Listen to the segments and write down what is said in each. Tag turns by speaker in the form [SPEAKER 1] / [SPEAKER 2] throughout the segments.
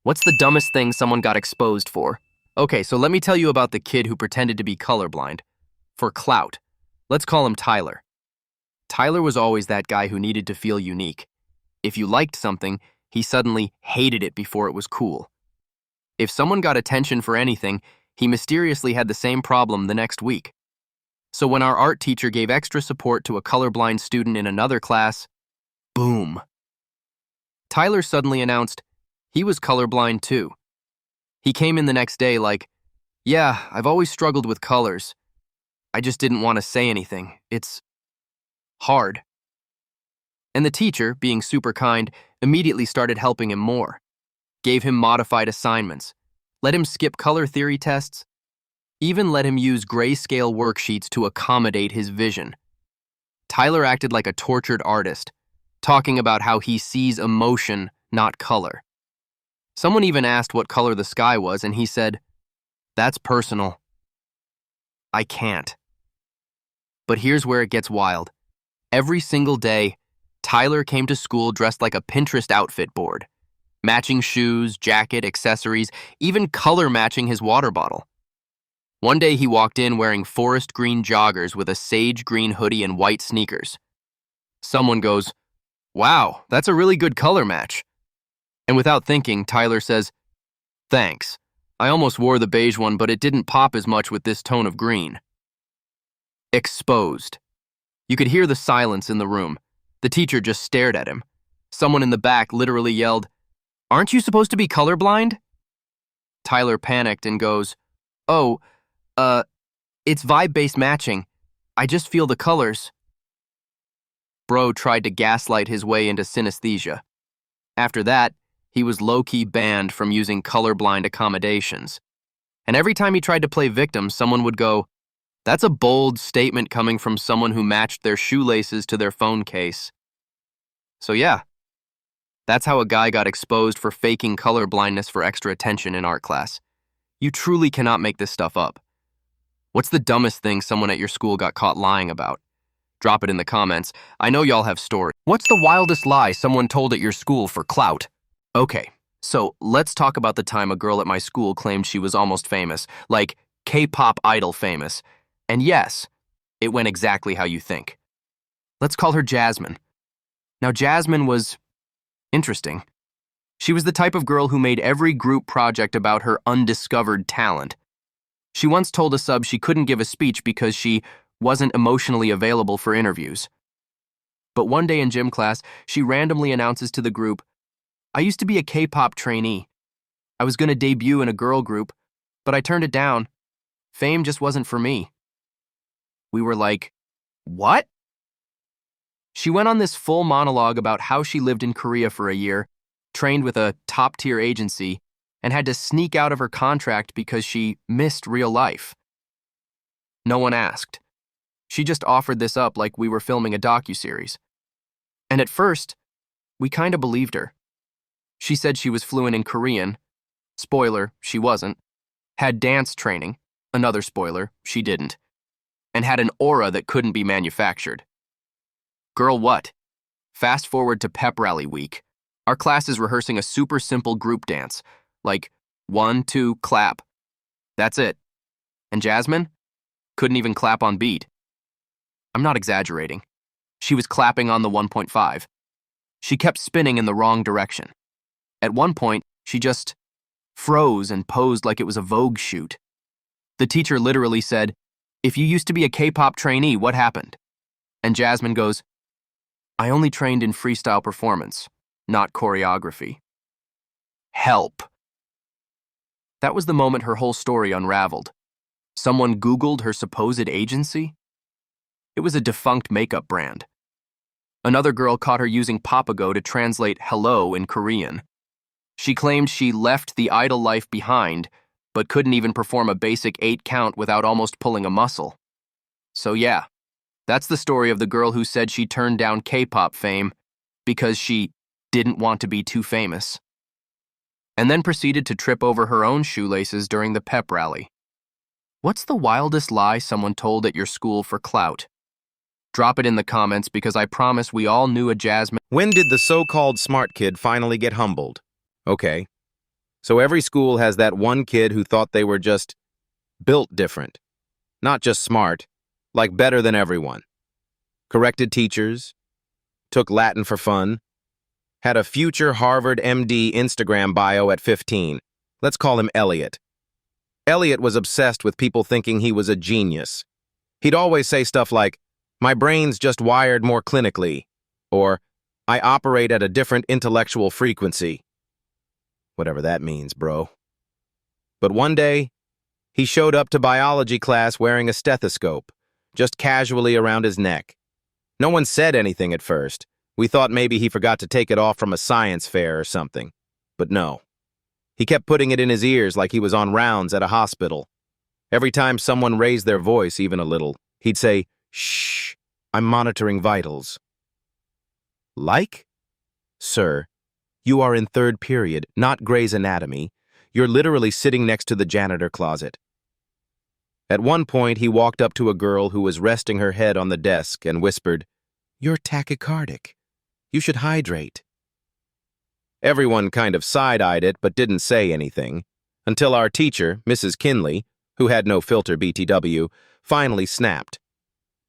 [SPEAKER 1] What's the dumbest thing someone got exposed for? Okay, so let me tell you about the kid who pretended to be colorblind. For clout. Let's call him Tyler. Tyler was always that guy who needed to feel unique. If you liked something, he suddenly hated it before it was cool. If someone got attention for anything, he mysteriously had the same problem the next week. So when our art teacher gave extra support to a colorblind student in another class, boom. Tyler suddenly announced he was colorblind too. He came in the next day like, "Yeah, I've always struggled with colors. I just didn't want to say anything. It's hard." And the teacher, being super kind, immediately started helping him more. Gave him modified assignments, let him skip color theory tests, even let him use grayscale worksheets to accommodate his vision. Tyler acted like a tortured artist, talking about how he sees emotion, not color. Someone even asked what color the sky was, and he said, "That's personal. I can't." But here's where it gets wild. Every single day, Tyler came to school dressed like a Pinterest outfit board. Matching shoes, jacket, accessories, even color matching his water bottle. One day he walked in wearing forest green joggers with a sage green hoodie and white sneakers. Someone goes, "Wow, that's a really good color match." And without thinking, Tyler says, "Thanks. I almost wore the beige one, but it didn't pop as much with this tone of green." Exposed. You could hear the silence in the room. The teacher just stared at him. Someone in the back literally yelled, "Aren't you supposed to be colorblind?" Tyler panicked and goes, "Oh, it's vibe-based matching. I just feel the colors." Bro tried to gaslight his way into synesthesia. After that, he was low-key banned from using colorblind accommodations. And every time he tried to play victim, someone would go, "That's a bold statement coming from someone who matched their shoelaces to their phone case." So yeah, that's how a guy got exposed for faking colorblindness for extra attention in art class. You truly cannot make this stuff up. What's the dumbest thing someone at your school got caught lying about? Drop it in the comments. I know y'all have stories. What's the wildest lie someone told at your school for clout? Okay, so let's talk about the time a girl at my school claimed she was almost famous, like K-pop idol famous. And yes, it went exactly how you think. Let's call her Jasmine. Now, Jasmine was interesting. She was the type of girl who made every group project about her undiscovered talent. She once told a sub she couldn't give a speech because she wasn't emotionally available for interviews. But one day in gym class, she randomly announces to the group, "I used to be a K-pop trainee. I was going to debut in a girl group, but I turned it down. Fame just wasn't for me." We were like, "What?" She went on this full monologue about how she lived in Korea for a year, trained with a top-tier agency, and had to sneak out of her contract because she missed real life. No one asked. She just offered this up like we were filming a docuseries. And at first, we kind of believed her. She said she was fluent in Korean. Spoiler, she wasn't. Had dance training. Another spoiler, she didn't. And had an aura that couldn't be manufactured. Girl, what? Fast forward to pep rally week. Our class is rehearsing a super simple group dance, like 1, 2, clap. That's it. And Jasmine? Couldn't even clap on beat. I'm not exaggerating. She was clapping on the 1.5. She kept spinning in the wrong direction. At one point, she just froze and posed like it was a Vogue shoot. The teacher literally said, "If you used to be a K-pop trainee, what happened?" And Jasmine goes, "I only trained in freestyle performance, not choreography." Help. That was the moment her whole story unraveled. Someone Googled her supposed agency? It was a defunct makeup brand. Another girl caught her using Papago to translate hello in Korean. She claimed she left the idol life behind, but couldn't even perform a basic 8 count without almost pulling a muscle. So yeah, that's the story of the girl who said she turned down K-pop fame because she didn't want to be too famous. And then proceeded to trip over her own shoelaces during the pep rally. What's the wildest lie someone told at your school for clout? Drop it in the comments because I promise we all knew a Jasmine.
[SPEAKER 2] When did the so-called smart kid finally get humbled? Okay, So every school has that one kid who thought they were just built different, not just smart, like better than everyone. Corrected teachers, took Latin for fun, had a future Harvard MD Instagram bio at 15. Let's call him Elliot. Elliot was obsessed with people thinking he was a genius. He'd always say stuff like, "My brain's just wired more clinically," or "I operate at a different intellectual frequency." Whatever that means, bro. But one day, he showed up to biology class wearing a stethoscope, just casually around his neck. No one said anything at first. We thought maybe he forgot to take it off from a science fair or something. But no. He kept putting it in his ears like he was on rounds at a hospital. Every time someone raised their voice even a little, he'd say, "Shh, I'm monitoring vitals." Like? Sir, you are in third period, not Grey's Anatomy. You're literally sitting next to the janitor closet. At one point, he walked up to a girl who was resting her head on the desk and whispered, "You're tachycardic. You should hydrate." Everyone kind of side-eyed it but didn't say anything, until our teacher, Mrs. Kinley, who had no filter BTW, finally snapped.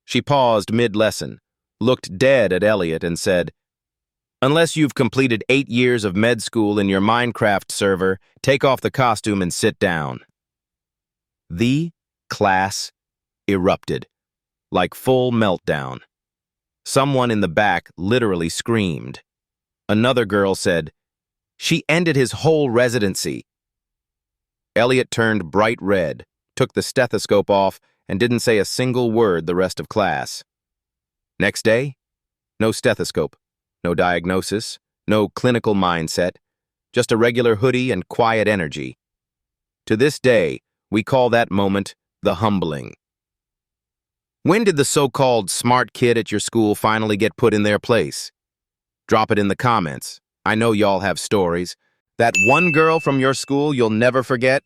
[SPEAKER 2] She paused mid-lesson, looked dead at Elliot and said, "Unless you've completed 8 years of med school in your Minecraft server, take off the costume and sit down." The class erupted, like full meltdown. Someone in the back literally screamed. Another girl said, "She ended his whole residency." Elliot turned bright red, took the stethoscope off, and didn't say a single word the rest of class. Next day, no stethoscope, no diagnosis, no clinical mindset, just a regular hoodie and quiet energy. To this day, we call that moment the humbling. When did the so-called smart kid at your school finally get put in their place? Drop it in the comments. I know y'all have stories. That one girl from your school you'll never forget?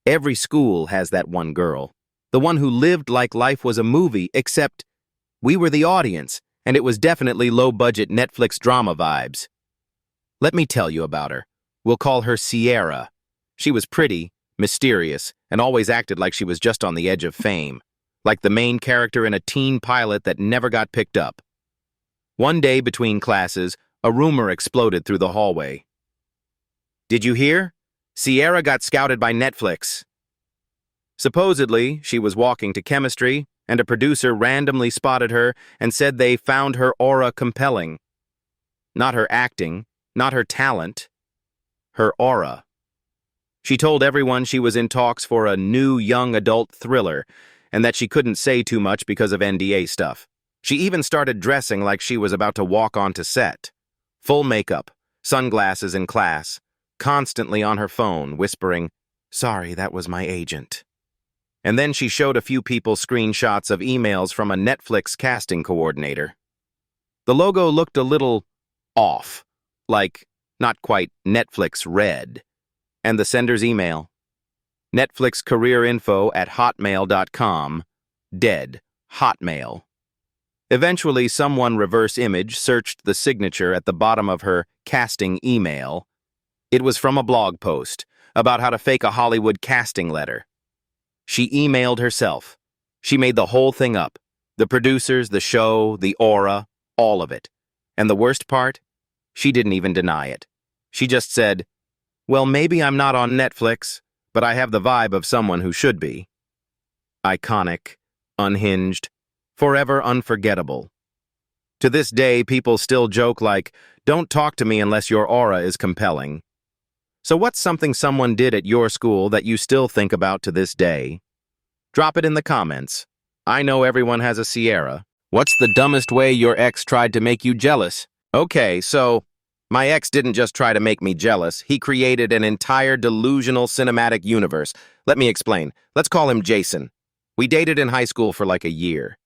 [SPEAKER 2] Every school has that one girl. The one who lived like life was a movie, except we were the audience, and it was definitely low-budget Netflix drama vibes. Let me tell you about her. We'll call her Sierra. She was pretty, mysterious, and always acted like she was just on the edge of fame, like the main character in a teen pilot that never got picked up. One day between classes, a rumor exploded through the hallway. "Did you hear? Sierra got scouted by Netflix." Supposedly, she was walking to chemistry, and a producer randomly spotted her and said they found her aura compelling. Not her acting, not her talent, her aura. She told everyone she was in talks for a new young adult thriller, and that she couldn't say too much because of NDA stuff. She even started dressing like she was about to walk onto set. Full makeup, sunglasses in class, constantly on her phone, whispering, "Sorry, that was my agent." And then she showed a few people screenshots of emails from a Netflix casting coordinator. The logo looked a little off, like not quite Netflix red. And the sender's email, netflixcareerinfo@hotmail.com, dead, Hotmail. Eventually, someone reverse image searched the signature at the bottom of her casting email. It was from a blog post about how to fake a Hollywood casting letter. She emailed herself. She made the whole thing up. The producers, the show, the aura, all of it. And the worst part? She didn't even deny it. She just said, "Well, maybe I'm not on Netflix, but I have the vibe of someone who should be." Iconic, unhinged, forever unforgettable. To this day, people still joke like, "Don't talk to me unless your aura is compelling." So what's something someone did at your school that you still think about to this day? Drop it in the comments. I know everyone has a Sierra. What's the dumbest way your ex tried to make you jealous? Okay, so my ex didn't just try to make me jealous. He created an entire delusional cinematic universe. Let me explain. Let's call him Jason. We dated in high school for like a year.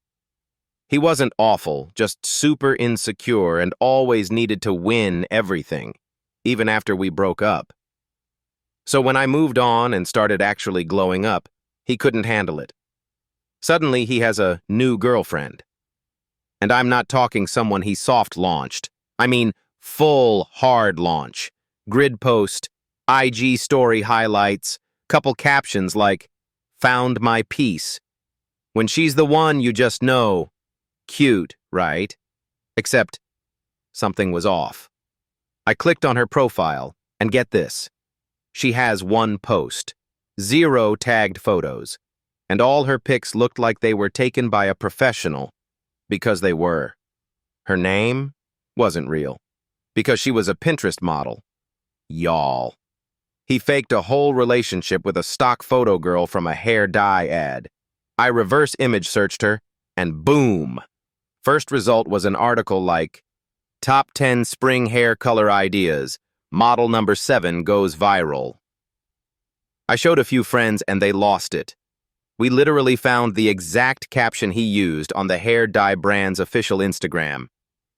[SPEAKER 2] He wasn't awful, just super insecure and always needed to win everything, even after we broke up. So when I moved on and started actually glowing up, he couldn't handle it. Suddenly he has a new girlfriend. And I'm not talking someone he soft launched. I mean full hard launch. Grid post, IG story highlights, couple captions like, "Found my peace." When she's the one, you just know. Cute, right? Except something was off. I clicked on her profile, and get this. She has one post, 0 tagged photos, and all her pics looked like they were taken by a professional, because they were. Her name wasn't real, because she was a Pinterest model. Y'all. He faked a whole relationship with a stock photo girl from a hair dye ad. I reverse image searched her, and boom! First result was an article like, "Top 10 Spring Hair Color Ideas. Model number 7 goes viral." I showed a few friends and they lost it. We literally found the exact caption he used on the hair dye brand's official Instagram.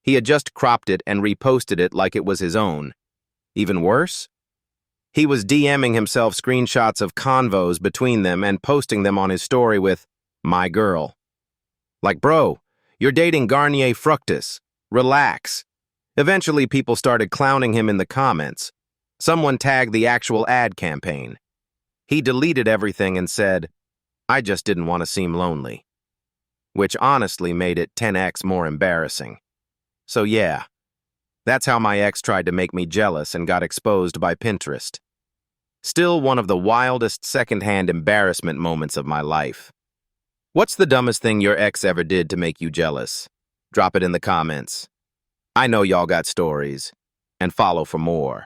[SPEAKER 2] He had just cropped it and reposted it like it was his own. Even worse? He was DMing himself screenshots of convos between them and posting them on his story with, "My girl." Like, bro, you're dating Garnier Fructus. Relax. Eventually, people started clowning him in the comments. Someone tagged the actual ad campaign. He deleted everything and said, "I just didn't want to seem lonely." Which honestly made it 10x more embarrassing. So yeah, that's how my ex tried to make me jealous and got exposed by Pinterest. Still one of the wildest secondhand embarrassment moments of my life. What's the dumbest thing your ex ever did to make you jealous? Drop it in the comments. I know y'all got stories, and follow for more.